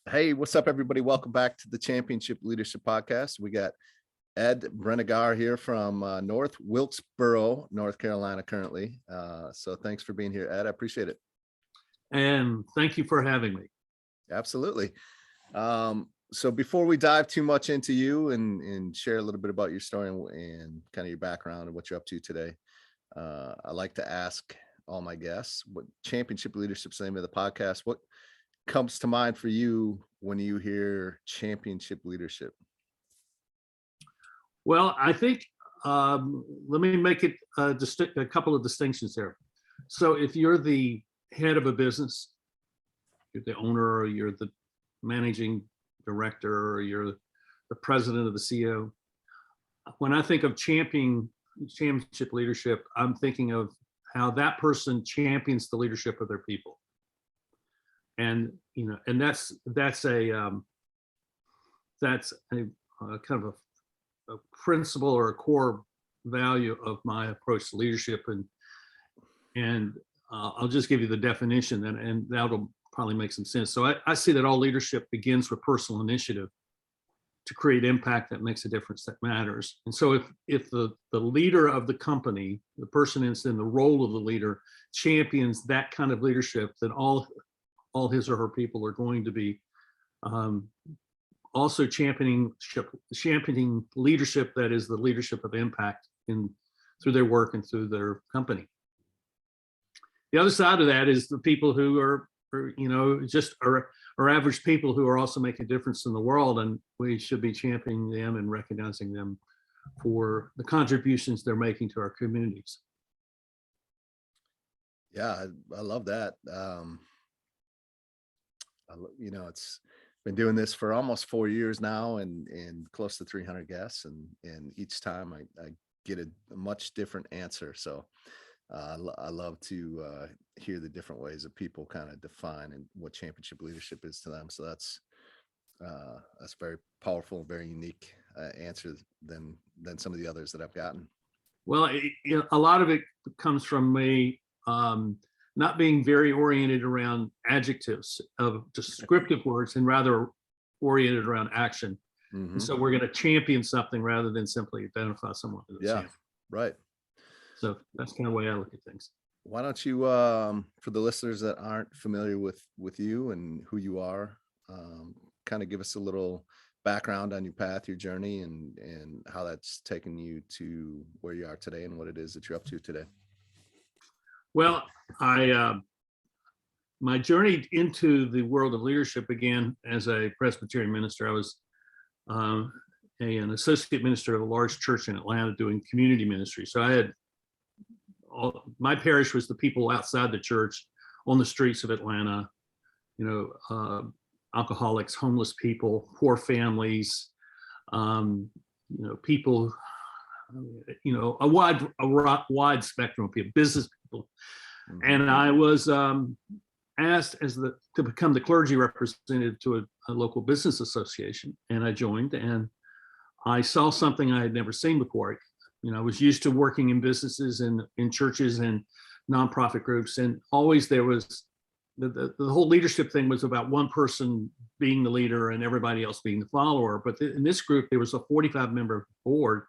Hey, what's up, everybody? Welcome back to the Championship Leadership Podcast. We got Ed Brenegar here from North Wilkesboro, North Carolina, currently. So thanks for being here, Ed. I appreciate it. And thank you for having me. Absolutely. So before we dive too much into you and share a little bit about your story and kind of your background and what you're up to today, I like to ask all my guests what Championship Leadership is the name of the podcast. What comes to mind for you when you hear championship leadership? Well, I think let me make it a couple of distinctions there. So if you're the head of a business, you're the owner, or you're the managing director, or you're the president of the CEO. When I think of championship leadership, I'm thinking of how that person champions the leadership of their people. And that's a kind of a principle or a core value of my approach to leadership, and I'll just give you the definition, and that'll probably make some sense. So I see that all leadership begins with personal initiative to create impact that makes a difference, that matters. And so if the leader of the company, the person is in the role of the leader, champions that kind of leadership, then all his or her people are going to be also championing leadership that is the leadership of impact through their work and through their company. The other side of that is the people who are average people who are also making a difference in the world, and we should be championing them and recognizing them for the contributions they're making to our communities. Yeah, I love that. It's been doing this for almost 4 years now, and close to 300 guests, and each time I get a much different answer. So I love to hear the different ways that people kind of define and what championship leadership is to them. So that's very powerful, very unique answer than some of the others that I've gotten. Well, a lot of it comes from me not being very oriented around adjectives of descriptive words, and rather oriented around action. Mm-hmm. And so we're going to champion something rather than simply identify someone. Yeah, right. So that's kind of the way I look at things. Why don't you, for the listeners that aren't familiar with you and who you are, kind of give us a little background on your path, your journey, and how that's taken you to where you are today and what it is that you're up to today. Well, my journey into the world of leadership began as a Presbyterian minister. I was an associate minister of a large church in Atlanta doing community ministry. So I had my parish was the people outside the church on the streets of Atlanta, alcoholics, homeless people, poor families, people, a wide spectrum of people, business people. Mm-hmm. And I was asked to become the clergy representative to a local business association, and I joined, and I saw something I had never seen before. I was used to working in businesses and in churches and nonprofit groups, and always there was the whole leadership thing was about one person being the leader and everybody else being the follower. But in this group, there was a 45-member board,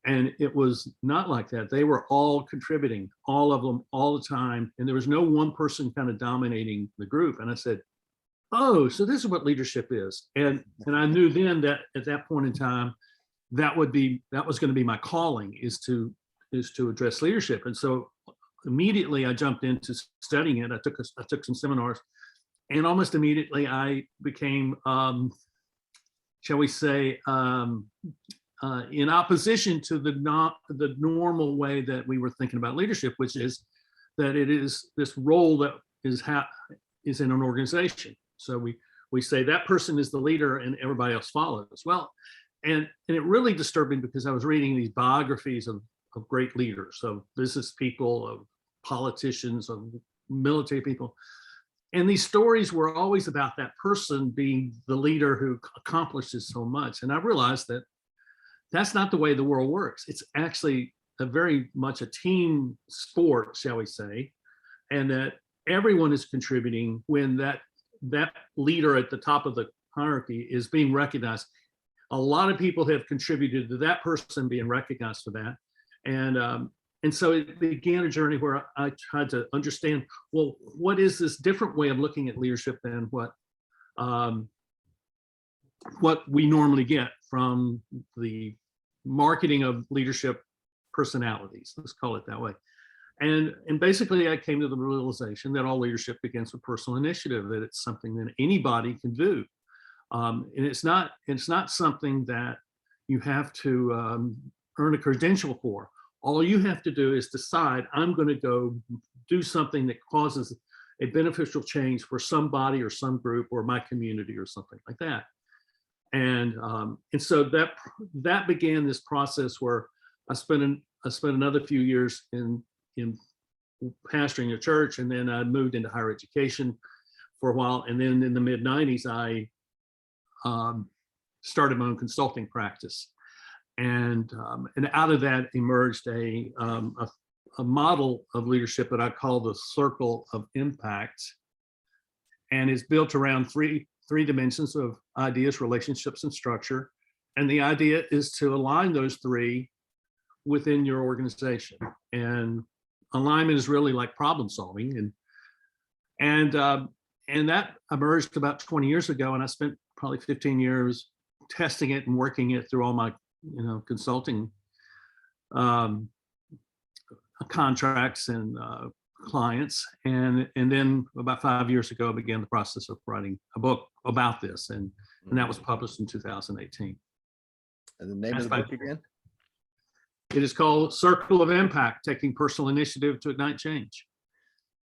and it was not like that. They were all contributing, all of them, all the time, and there was no one person kind of dominating the group. And I said, "Oh, so this is what leadership is." And I knew then that at that point in time, that was going to be my calling, is to address leadership. And so immediately I jumped into studying it. I took some seminars, and almost immediately I became, shall we say, in opposition to the normal way that we were thinking about leadership, which is that it is this role that is in an organization. So we say that person is the leader and everybody else follows. Well, and it really disturbed me, because I was reading these biographies of great leaders, of business people, of politicians, of military people. And these stories were always about that person being the leader who accomplishes so much. And I realized that that's not the way the world works. It's actually very much a team sport, shall we say, and that everyone is contributing when that leader at the top of the hierarchy is being recognized. A lot of people have contributed to that person being recognized for that. And so it began a journey where I tried to understand, well, what is this different way of looking at leadership than what we normally get from the marketing of leadership personalities, let's call it that way. And basically I came to the realization that all leadership begins with personal initiative, that it's something that anybody can do. And it's not something that you have to earn a credential for. All you have to do is decide, I'm going to go do something that causes a beneficial change for somebody or some group or my community or something like that. And so that began this process where I spent another few years in pastoring a church, and then I moved into higher education for a while. And then in the mid 90s, I started my own consulting practice. And out of that emerged a model of leadership that I call the circle of impact, and is built around three dimensions of ideas, relationships, and structure. And the idea is to align those three within your organization. And alignment is really like problem solving. And that emerged about 20 years ago, and I spent probably 15 years testing it and working it through all my consulting contracts and clients. And then about 5 years ago, I began the process of writing a book about this, and that was published in 2018. And the name of the book again? It is called Circle of Impact, Taking Personal Initiative to Ignite Change.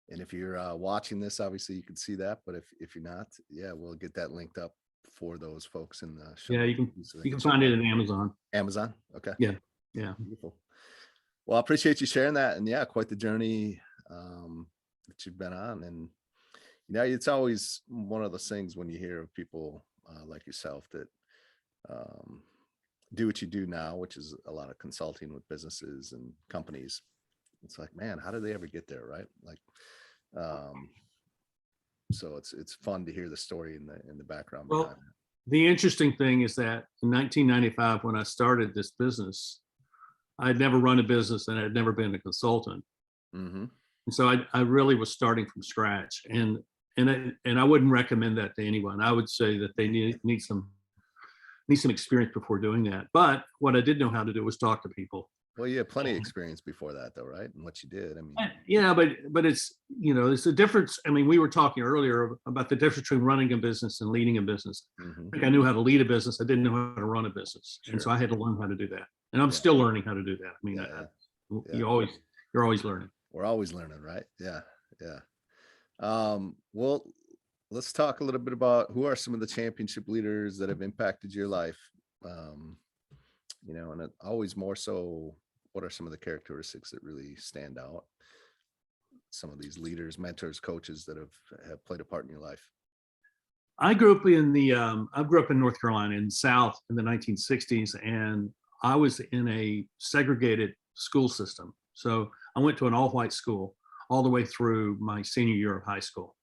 And if you're watching this, obviously you can see that, but if you're not, yeah, we'll get that linked up for those folks in the show. Yeah, you can find it in Amazon. Amazon. Okay. Yeah. Beautiful. Well, I appreciate you sharing that, and yeah, quite the journey that you've been on. And it's always one of those things when you hear of people like yourself that do what you do now, which is a lot of consulting with businesses and companies. It's like, man, how did they ever get there, right? Like, so it's fun to hear the story in the background behind that. The interesting thing is that in 1995, when I started this business, I had never run a business and I had never been a consultant. Mm-hmm. And so I really was starting from scratch, and I wouldn't recommend that to anyone. I would say that they need some experience before doing that. But what I did know how to do was talk to people. Well, you had plenty of experience before that, though, right? And what you did, I mean. Yeah, but it's it's a difference. I mean, we were talking earlier about the difference between running a business and leading a business. Mm-hmm. Like I knew how to lead a business, I didn't know how to run a business, and so I had to learn how to do that. And I'm still learning how to do that. I mean, you're always learning. We're always learning, right? Yeah. Well, let's talk a little bit about who are some of the championship leaders that have impacted your life. And it always more so, what are some of the characteristics that really stand out? Some of these leaders, mentors, coaches that have played a part in your life. I grew up in North Carolina in the South in the 1960s, and I was in a segregated school system. So I went to an all-white school all the way through my senior year of high school.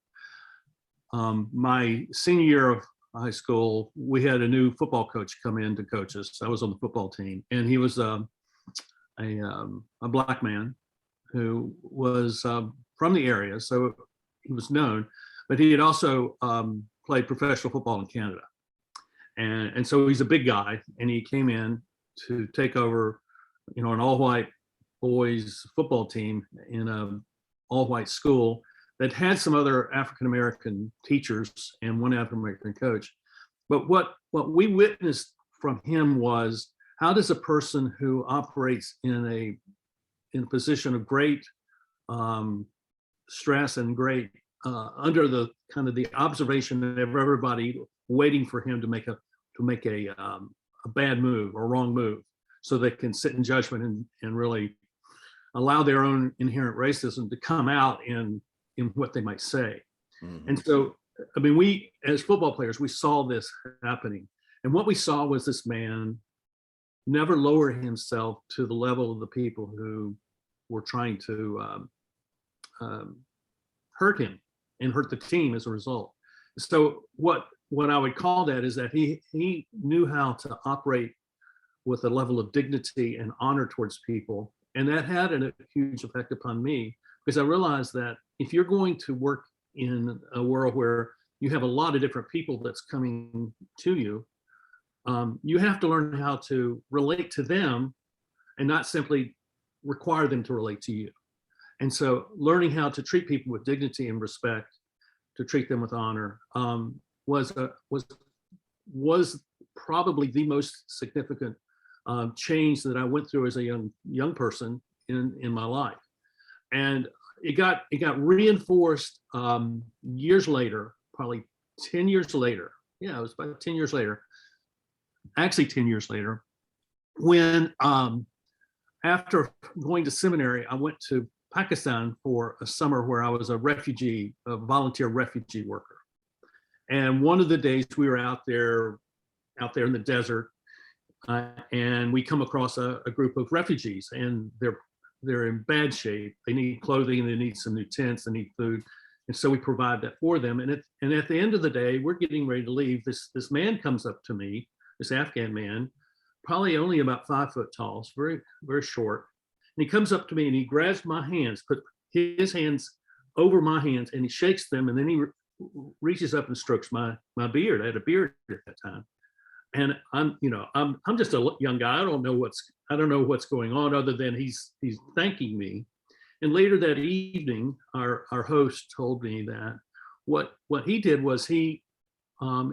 My senior year of high school, we had a new football coach come in to coach us. I was on the football team, and he was a black man who was from the area, so he was known, but he had also played professional football in Canada, and so he's a big guy, and he came in to take over, an all-white boys football team in an all-white school that had some other African-American teachers and one African-American coach. But what we witnessed from him was, how does a person who operates in a position of great stress and great under the kind of the observation of everybody waiting for him to make a bad move or wrong move, so they can sit in judgment and really allow their own inherent racism to come out in what they might say. Mm-hmm. And so, I mean, we as football players, we saw this happening. And what we saw was this man never lower himself to the level of the people who were trying to hurt him and hurt the team as a result. so what I would call that is that he knew how to operate with a level of dignity and honor towards people. And that had a huge effect upon me, because I realized that if you're going to work in a world where you have a lot of different people that's coming to you, you have to learn how to relate to them and not simply require them to relate to you. And so learning how to treat people with dignity and respect, to treat them with honor, was probably the most significant change that I went through as a young person in my life. And it got reinforced years later, probably 10 years later. Yeah, it was about 10 years later. Actually, 10 years later, when after going to seminary, I went to Pakistan for a summer where I was a volunteer refugee worker. And one of the days we were out there in the desert, and we come across a group of refugees, and they're in bad shape. They need clothing, they need some new tents, they need food. And so we provide that for them. And at the end of the day, we're getting ready to leave. This man comes up to me, this Afghan man, probably only about 5 foot tall, very, very short. And he comes up to me and he grabs my hands, put his hands over my hands, and he shakes them. And then he reaches up and strokes my beard. I had a beard at that time. And I'm just a young guy. I don't know what's going on, other than he's thanking me. And later that evening, our host told me that what he did was he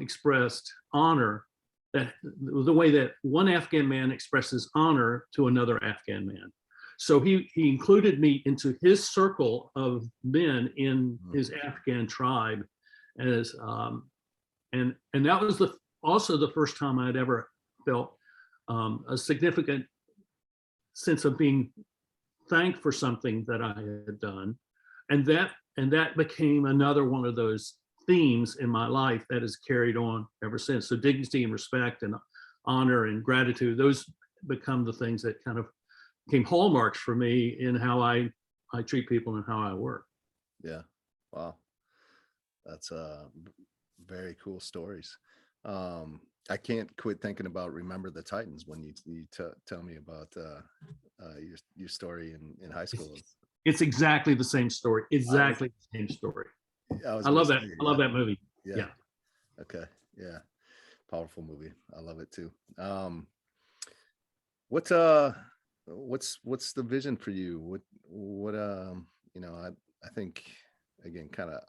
expressed honor, that the way that one Afghan man expresses honor to another Afghan man. So he included me into his circle of men in his Afghan tribe, as and that was also the first time I'd ever felt a significant sense of being thanked for something that I had done. And that became another one of those themes in my life that has carried on ever since. So dignity and respect and honor and gratitude, those become the things that kind of became hallmarks for me in how I treat people and how I work. Yeah. Wow. That's very cool stories. I can't quit thinking about Remember the Titans when you tell me about your story in high school. It's exactly the same story. Exactly the same story. I love that. I love that movie. Yeah. Okay. Yeah. Powerful movie. I love it too. What's the vision for you? What I think, again, kind of,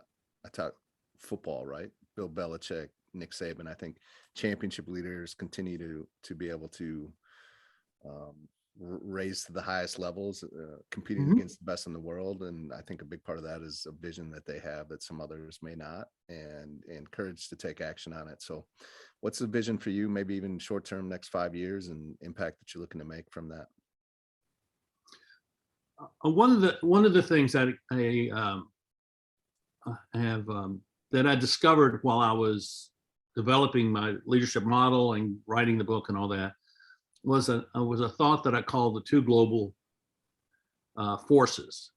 I talk football, right? Bill Belichick, Nick Saban. I think championship leaders continue to be able to raise to the highest levels, competing against the best in the world. And I think a big part of that is a vision that they have that some others may not, and courage to take action on it. So what's the vision for you, maybe even short term, next 5 years, and impact that you're looking to make from that? One of the things that I have that I discovered while I was developing my leadership model and writing the book and all that was a thought that I call the two global forces.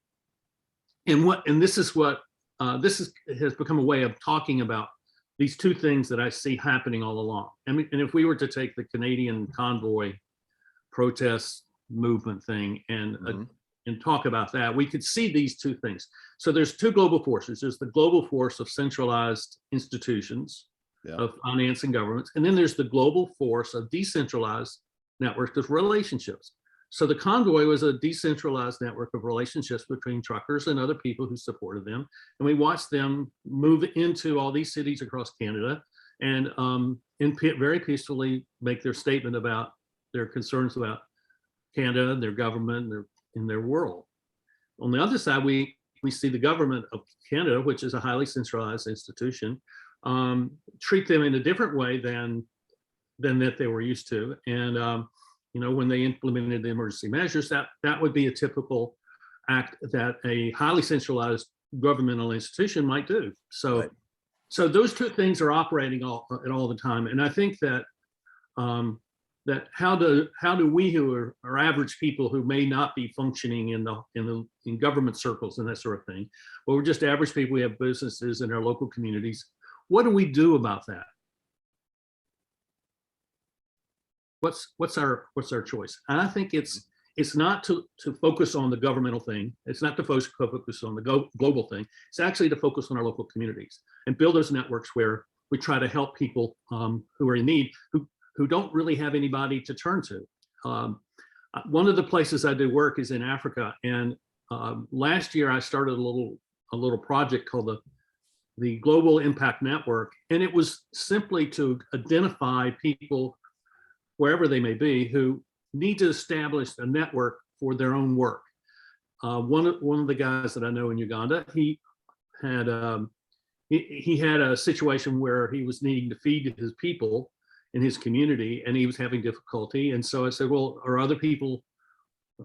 And this has become a way of talking about these two things that I see happening all along. I mean, and if we were to take the Canadian convoy protest movement thing and talk about that, we could see these two things. So there's two global forces. There's the global force of centralized institutions, of finance and governments. And then there's the global force of decentralized networks of relationships. So the convoy was a decentralized network of relationships between truckers and other people who supported them. And we watched them move into all these cities across Canada and very peacefully make their statement about their concerns about Canada, their government, and their world. On the other side, we see the government of Canada, which is a highly centralized institution, treat them in a different way than that they were used to. And when they implemented the emergency measures, that would be a typical act that a highly centralized governmental institution might do. So those two things are operating all the time. And I think that that how do we who are average people who may not be functioning in government circles and that sort of thing, but we're just average people, we have businesses in our local communities, what do we do about that? What's our choice? And I think it's not to focus on the governmental thing. It's not to focus on the global thing. It's actually to focus on our local communities and build those networks where we try to help people who are in need, who don't really have anybody to turn to. One of the places I do work is in Africa, and last year I started a little project called the Global Impact Network, and it was simply to identify people wherever they may be who need to establish a network for their own work. One of the guys that I know in Uganda, he had a situation where he was needing to feed his people in his community, and he was having difficulty. And so I said, well, are other people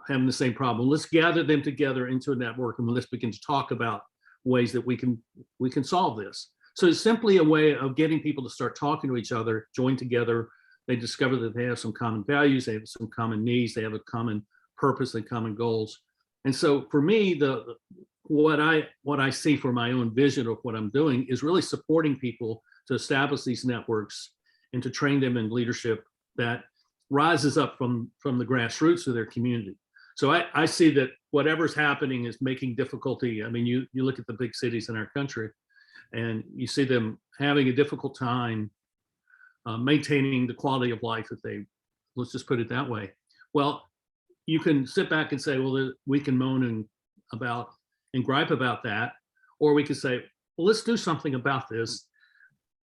having the same problem? Let's gather them together into a network, and let's begin to talk about ways that we can solve this. So it's simply a way of getting people to start talking to each other, join together. They discover that they have some common values, they have some common needs, they have a common purpose and common goals. And so for me, what I see for my own vision of what I'm doing is really supporting people to establish these networks and to train them in leadership that rises up from the grassroots of their community. So I see that whatever's happening is making difficulty. I mean, you look at the big cities in our country and you see them having a difficult time maintaining the quality of life that let's just put it that way. Well, you can sit back and say, well, we can moan and gripe about that, or we could say, well, let's do something about this.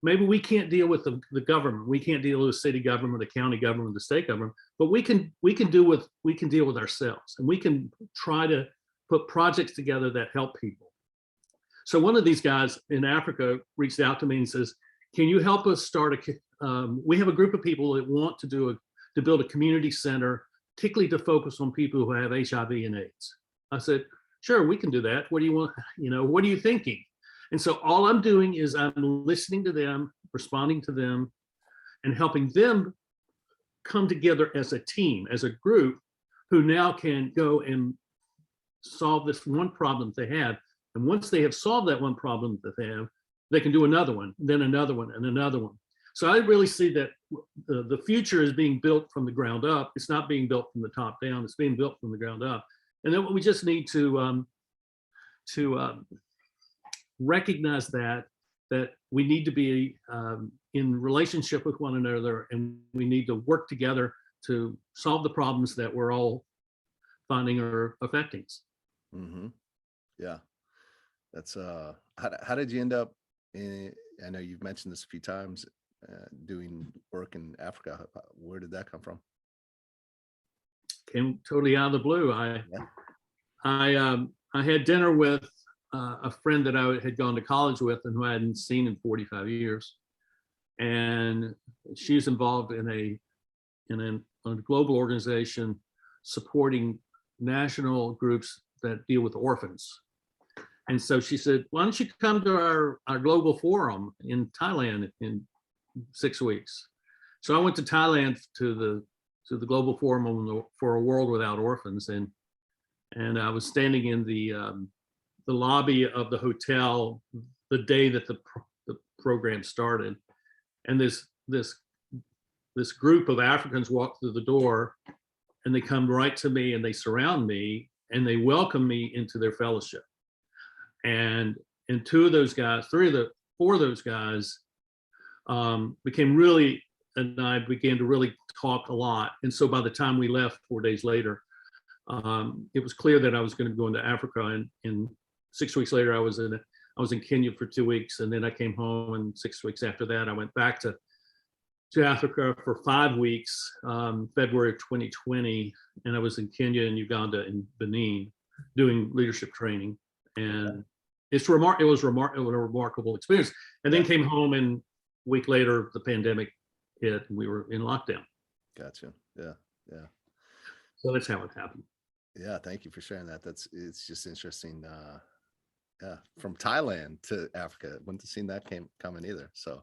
Maybe we can't deal with the government. We can't deal with the city government, the county government, the state government, but we can deal with ourselves, and we can try to put projects together that help people. So one of these guys in Africa reached out to me and says, can you help us start we have a group of people that want to build a community center, particularly to focus on people who have HIV and AIDS. I said, sure, we can do that. What do you want? What are you thinking? And so all I'm doing is I'm listening to them, responding to them, and helping them come together as a team, as a group, who now can go and solve this one problem that they have. And once they have solved that one problem that they have, they can do another one, then another one, and another one. So I really see that the future is being built from the ground up. It's not being built from the top down. It's being built from the ground up. And then we just need to recognize that we need to be in relationship with one another, and we need to work together to solve the problems that we're all finding are affecting us. Mm-hmm. Yeah, that's how did you end up in? I know you've mentioned this a few times. Doing work in Africa. Where did that come from? Came totally out of the blue. I had dinner with a friend that I had gone to college with and who I hadn't seen in 45 years, and she's involved in a global organization supporting national groups that deal with orphans. And so she said, why don't you come to our global forum in Thailand in 6 weeks? So I went to Thailand to the global forum for a world without orphans, and I was standing in the lobby of the hotel the day that the program started, and this group of Africans walk through the door, and they come right to me and they surround me and they welcome me into their fellowship. And four of those guys became really, and I began to really talk a lot. And so by the time we left 4 days later, it was clear that I was going to go into Africa. And 6 weeks later, I was in Kenya for 2 weeks, and then I came home. And 6 weeks after that, I went back to Africa for 5 weeks, February of 2020, and I was in Kenya and Uganda and Benin doing leadership training. And it was a remarkable experience. And then came home, and a week later, the pandemic hit, and we were in lockdown. Gotcha. Yeah. So that's how it happened. Yeah, thank you for sharing that. It's just interesting. Yeah, from Thailand to Africa, wouldn't have seen that coming either. So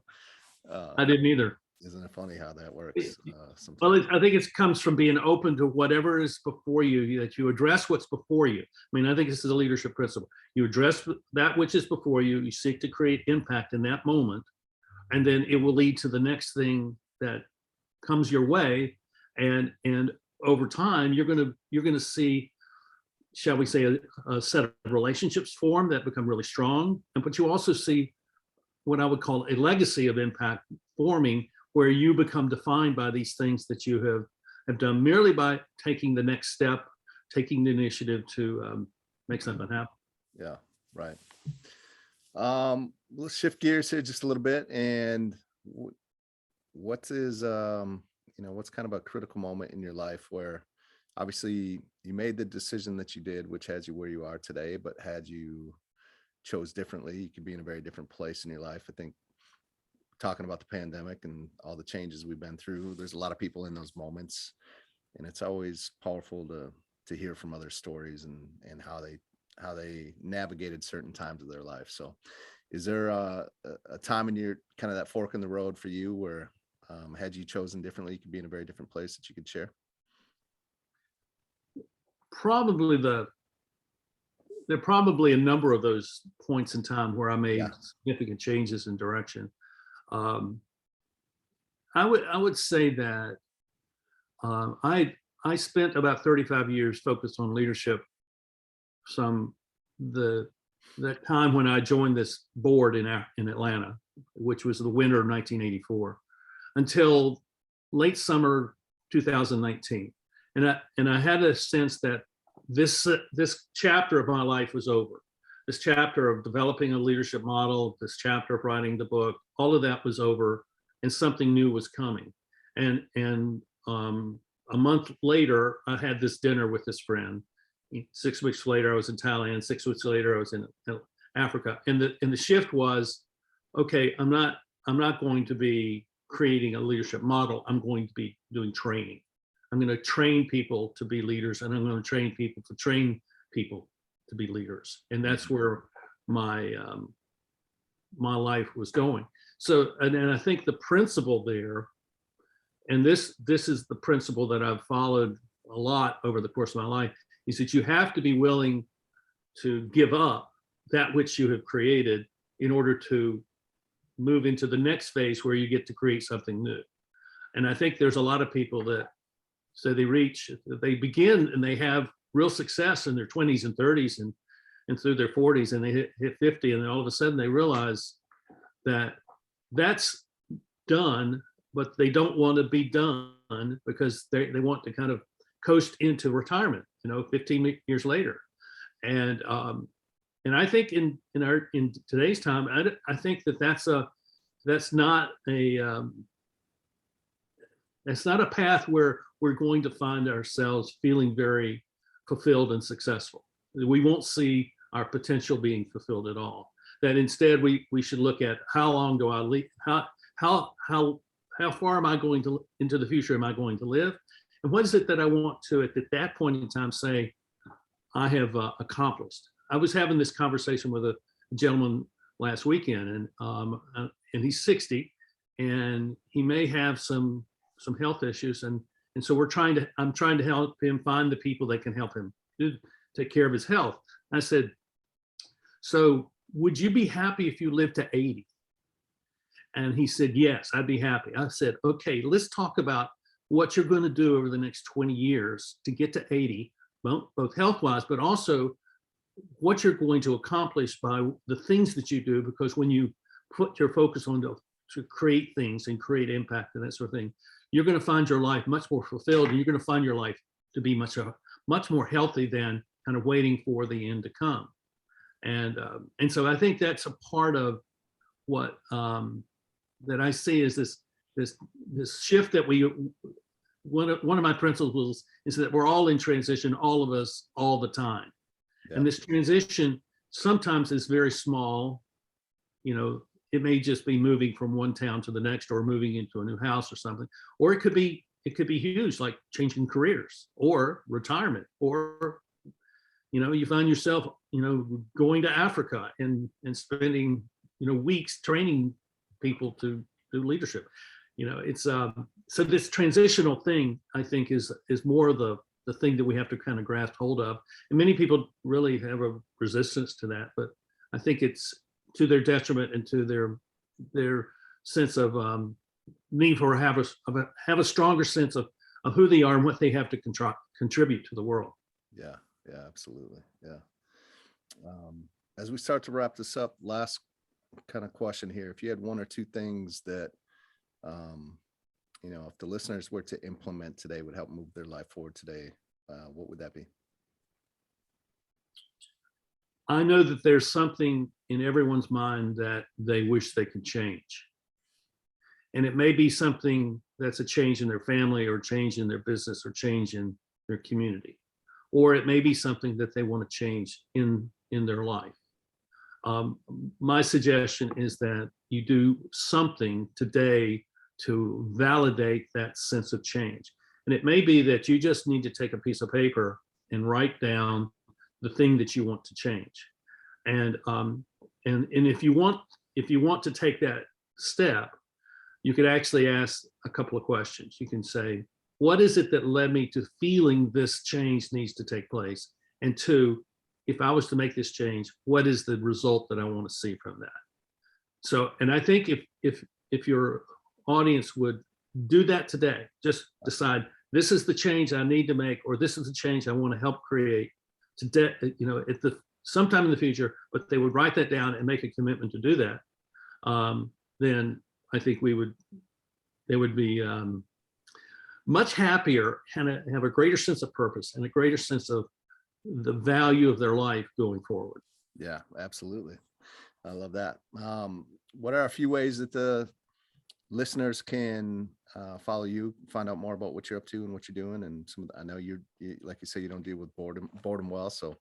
I didn't either. Isn't it funny how that works? Sometimes. Well, I think it comes from being open to whatever is before you, that you address what's before you. I mean, I think this is a leadership principle. You address that which is before you. You seek to create impact in that moment. and then it will lead to the next thing that comes your way, and over time you're gonna see, shall we say, a set of relationships form that become really strong, but you also see what I would call a legacy of impact forming, where you become defined by these things that you have done merely by taking the next step, taking the initiative to make something happen. Yeah, right. Let's shift gears here just a little bit. And what is, what's kind of a critical moment in your life where obviously you made the decision that you did, which has you where you are today, but had you chose differently, you could be in a very different place in your life. I think talking about the pandemic and all the changes we've been through, there's a lot of people in those moments, and it's always powerful to hear from other stories and how they navigated certain times of their life. So is there a time in your kind of that fork in the road for you where had you chosen differently, you could be in a very different place that you could share? Probably there are probably a number of those points in time where I made significant changes in direction. I would say that I spent about 35 years focused on leadership. That time when I joined this board in Atlanta, which was the winter of 1984, until late summer 2019, and I had a sense that this chapter of my life was over. This chapter of developing a leadership model, this chapter of writing the book, all of that was over, and something new was coming. And a month later, I had this dinner with this friend. 6 weeks later, I was in Thailand. 6 weeks later, I was in Africa. And the shift was, okay, I'm not going to be creating a leadership model. I'm going to be doing training. I'm going to train people to be leaders, and I'm going to train people to be leaders. And that's where my life was going. So, and I think the principle there, and this is the principle that I've followed a lot over the course of my life, is that you have to be willing to give up that which you have created in order to move into the next phase where you get to create something new. And I think there's a lot of people that say they begin and they have real success in their 20s and 30s and through their 40s, and they hit 50, and then all of a sudden they realize that that's done, but they don't want to be done because they want to kind of coast into retirement, 15 years later. And I think in today's time, I think that's not a path where we're going to find ourselves feeling very fulfilled and successful. We won't see our potential being fulfilled at all. That instead we should look at how long do I live, how far am I going to into the future am I going to live, and what is it that I want to at that point in time say I have accomplished. I was having this conversation with a gentleman last weekend, and he's 60, and he may have some health issues, and so I'm trying to help him find the people that can help him take care of his health. I said, so would you be happy if you lived to 80? And he said, yes, I'd be happy. I said, okay, let's talk about what you're going to do over the next 20 years to get to 80, well, both health-wise, but also what you're going to accomplish by the things that you do, because when you put your focus on to create things and create impact and that sort of thing, you're going to find your life much more fulfilled, and you're going to find your life to be much more healthy than kind of waiting for the end to come. And so I think that's a part of what that I see is this shift that one of my principles is that we're all in transition, all of us, all the time. Yeah. And this transition sometimes is very small. It may just be moving from one town to the next, or moving into a new house or something, or it could be huge, like changing careers or retirement, or you find yourself going to Africa and spending weeks training people to do leadership. It's so this transitional thing, I think, is more of the thing that we have to kind of grasp hold of, and many people really have a resistance to that, but I think it's to their detriment and to their sense of need for have a stronger sense of who they are and what they have to contribute to the world. Yeah, yeah, absolutely. Yeah. As we start to wrap this up, last kind of question here. If you had one or two things that, if the listeners were to implement today would help move their life forward today, what would that be? I know that there's something in everyone's mind that they wish they could change. And it may be something that's a change in their family or change in their business or change in their community. Or it may be something that they want to change in their life. My suggestion is that you do something today to validate that sense of change. And it may be that you just need to take a piece of paper and write down the thing that you want to change. And if you want to take that step, you could actually ask a couple of questions. You can say, what is it that led me to feeling this change needs to take place? And two, if I was to make this change, what is the result that I want to see from that? So, and I think if your audience would do that today, just decide this is the change I need to make, or this is the change I want to help create today, sometime in the future, but they would write that down and make a commitment to do that, then I think they would be much happier and have a greater sense of purpose and a greater sense of the value of their life going forward. Yeah, absolutely. I love that. What are a few ways that the listeners can follow you, find out more about what you're up to and what you're doing? And I know you like you say, you don't deal with boredom well. So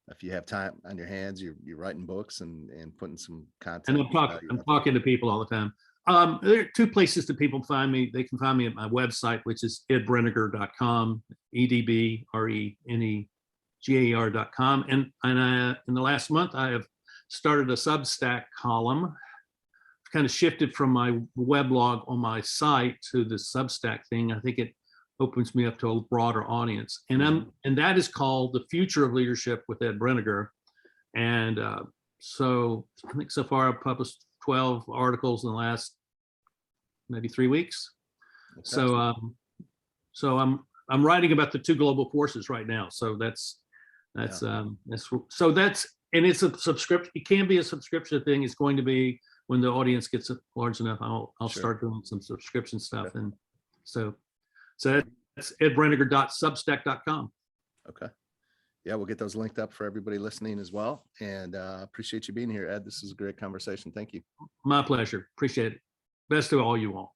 if you have time on your hands, you're writing books and putting some content. And I'm talking to people all the time. There are two places that people find me. They can find me at my website, which is edbrenegar.com, edbrenegar.com. And in the last month, I have started a Substack column. I've kind of shifted from my weblog on my site to the Substack thing. I think it opens me up to a broader audience. And that is called The Future of Leadership with Ed Brenegar. And so I think so far I've published 12 articles in the last maybe 3 weeks. Okay. So I'm writing about the two global forces right now. So it's a subscription. It can be a subscription thing. It's going to be when the audience gets large enough. I'll start doing some subscription stuff. Okay. And so that's edbrenegar.substack.com. Okay. Yeah, we'll get those linked up for everybody listening as well. And appreciate you being here, Ed. This is a great conversation. Thank you. My pleasure. Appreciate it. Best to all you all.